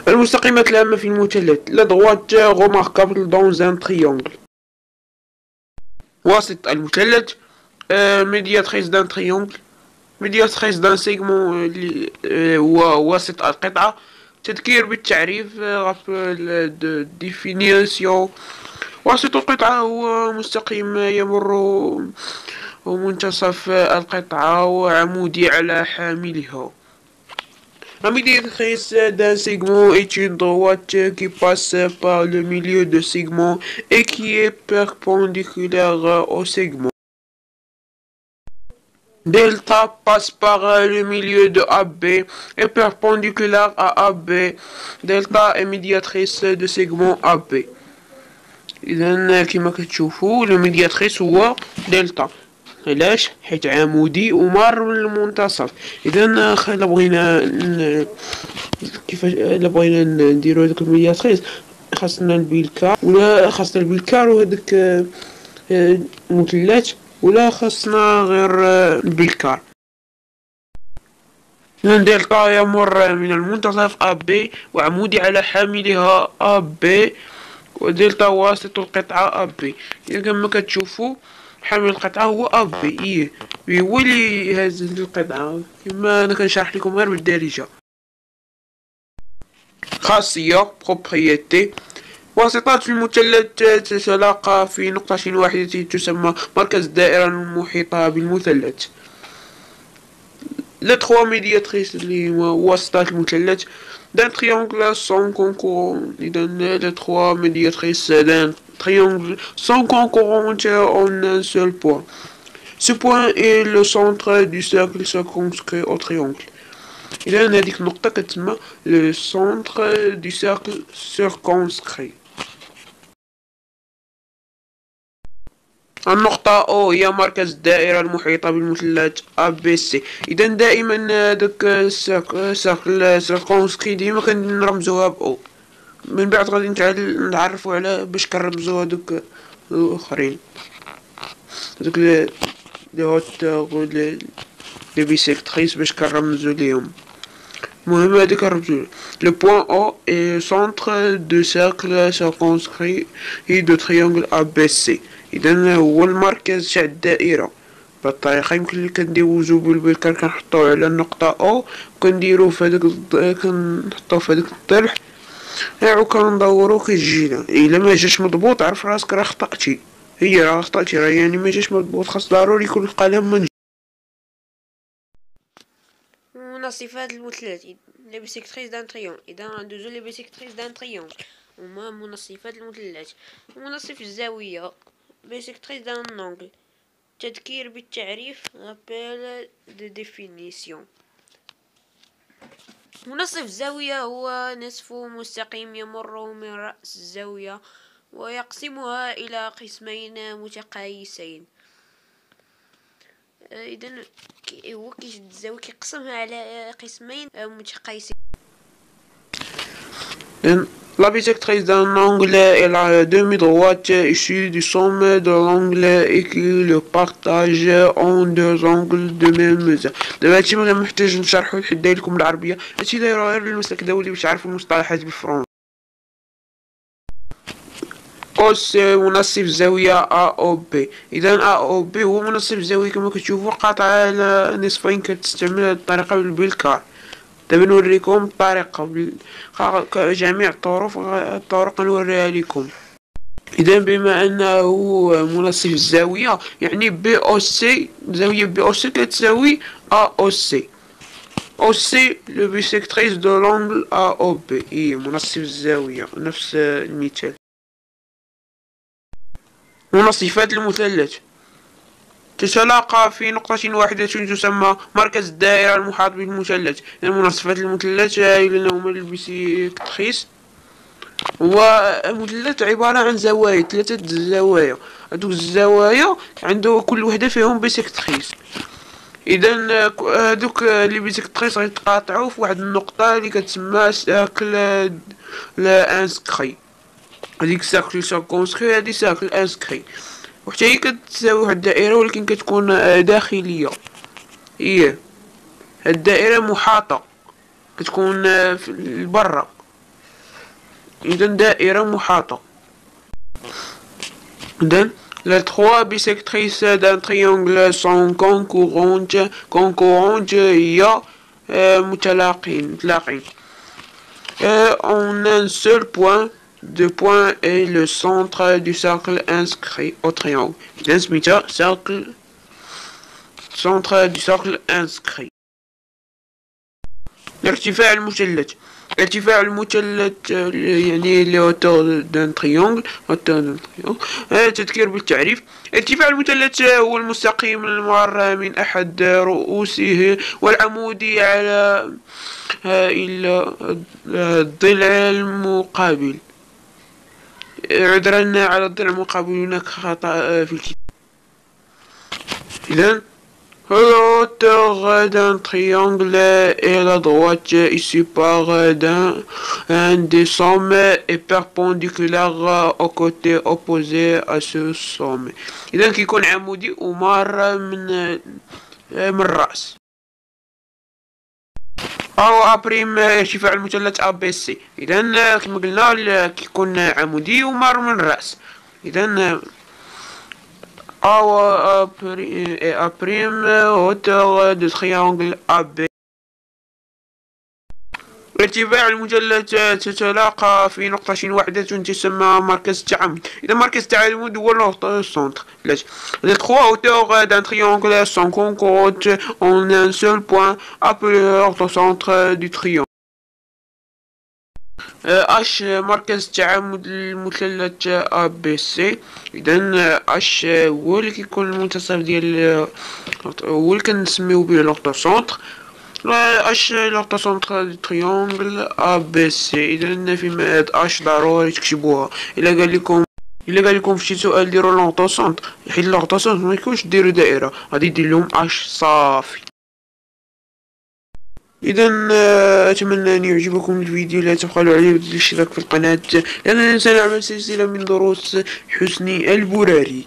المستقيمات العامة في المثلث. La droite remarquable dans un triangle. وسط المثلث. médiatrice d'un triangle. médiatrice d'un segment هو وسط القطعة. تذكير بالتعريف rappel de définition. وسط القطعة هو مستقيم يمر منتصف القطعة وعمودي على حاملها. La médiatrice d'un segment est une droite qui passe par le milieu de segment et qui est perpendiculaire au segment. Delta passe par le milieu de AB et perpendiculaire à AB. Delta est médiatrice de segment AB. إذا كما كتشوفوا الميدياتريس هو دلتا. علاش؟ حيت عمودي ومار من المنتصف. اذا الا بغينا كيفاش الا بغينا نديرو هذوك الميدياتريس خاصنا البيلكار ولا خاصنا البيلكار وهذاك المثلث ولا خاصنا غير البيلكار. دلتا يمر من المنتصف AB وعمودي على حاملها AB ودلتا واسط القطعة AB. إذا كما كتشوفوا حامل القطعة هو AB. هو اللي هاز القطعة كما أنا كنشرح لكم غير بالدارجة. خاصية propriété. واسطات المثلث تتلاقى في نقطة واحدة تسمى مركز الدائرة المحيطة بالمثلث. Les trois médiatrices اللي واسطات المثلث d'un triangle sont concurrents. Les trois médiatrices d'un triangle sont concurrentes en un seul point. Ce point est le centre du cercle circonscrit au triangle. إذا هذيك النقطة كتسمى le centre du cercle circonscrit. النقطة O هي مركز الدائرة المحيطة بالمثلث ABC. إذا دائما داك السيركل سيركونسكري ديما كنرمزوها ب O. من بعد غادي نتعرفوا على باش كنرمزو هادوك الآخرين هادوك لي هوتور لي بيسيكتريس باش كنرمزو ليهم. المهم هادي كنرمزو لو بوين O est centre de cercle circonscrit et de triangle ABC. إذا هو المركز تاع الدائرة. بهاد الطريقة يمكن لي كندوزو بالبيلكار كنحطوه على النقطة أو كنديروه في هداك كنحطوه في هداك الضلع وكندورو كيجينا. إلا ما جاش مضبوط عرف راسك راه خطأتي. هي راه خطأتي راه يعني ما جاش مضبوط. خاص ضروري يكون القلم من مناصفات المثلث. لي بيسيكتريس دان تريون. إذا ندوزو لي بيسيكتريس دان تريون هما مناصفات المثلث. مناصف الزاوية بيسيكتريس دان نونغل. تذكير بالتعريف rappel de définition. منصف الزاوية هو نصف مستقيم يمر من رأس الزاوية ويقسمها إلى قسمين متقايسين. إذا هو كيشد الزاوية كيقسمها على قسمين متقايسين. La bisectrice d'un angle est la demi-droite issue du somme de l'angle et qui le partage en deux angles de même mesure. دابا هادشي ما محتاج نشرحو حيت داير لكم بالعربية. هادشي دايرو غير للمسلك دولي باش تعرفوا المصطلحات بالفرنسي. أس منصف الزاوية A أو B. إذا A أو B هو منصف الزاوية كما كتشوفوا قاطع على نصفين. كتستعمل هاد الطريقة بالبيلكار. دابا نوريكم الطريقة جميع الطرق نوريها لكم. إذا بما أنه منصف الزاوية يعني بي أو سي زاوية بي أو سي كتساوي أ أو سي. أو سي لو بيسيكتريس دو لونغل أ أو بي. هي منصف الزاوية نفس المثال. منصفات المثلث تتلاقى في نقطة واحدة تسمى مركز الدائرة المحاط بالمثلث. منصفات المثلث هما البيسيكتريس. هو مثلث عبارة عن زوايا 3 زوايا. هادوك الزوايا عنده كل وحدة فيهم بيسيكتريس. إذا هادوك لي بيسيكتريس غيتقاطعو في واحد النقطة اللي كتسمى ساكل انسكري. هاديك ساكل سيركونسكري هادي ساكل انسكري. وحتى هي كتساوي واحد الدائرة ولكن كتكون داخلية. هاد الدائرة محاطة كتكون برا إذا دائرة محاطة. إذا les trois bisectrices d'un triangle sont concurrentes هي متلاقين. En un seul point de point est le centre du cercle inscrit au triangle. إذا سميتها cercle centre du cercle inscrit. ارتفاع المثلث يعني les hauteurs d'un triangle. تذكير بالتعريف. ارتفاع المثلث هو المستقيم المعرى من أحد رؤوسه والعمودي على إلى الضلع المقابل. عذرا على الضلع المقابل، هناك خطأ في الكتاب. إذن la hauteur d'un triangle est la droite issue par un des sommets est perpendiculaire au côté opposé à ce sommet. إذا كيكون عمودي ومار من الرأس. أو أبريم ارتفاع المثلث ABC. إذا كما قلنا كيكون عمودي ومار من الرأس. إذا أو أبريم hauteur de triangle AB. ارتفاع المثلث تتلاقى في نقطة واحدة تسمى مركز التعامد. إذا مركز التعامد هو نقطة centre. Les trois hauteurs d'un triangle sont concurrentes en un seul point appelé l'orthocentre du triangle. H مركز تعامد المثلث ABC. إذا H هو اللي كيكون المنتصف ديال هو اللي كنسميو به l'orthocentre. H l'orthocentre du triangle ABC. إذا فيما هاد H ضروري تكتبوها. إلا قال لكم في شي سؤال ديروا l'orthocentre، حيت l'orthocentre ما يكونش ديروا دائرة، غادي دير لهم H صافي. إذا أتمنى أن يعجبكم الفيديو. لا تبخلوا علي بالاشتراك في القناة لأننا سنعمل سلسلة من دروس حسني البراري.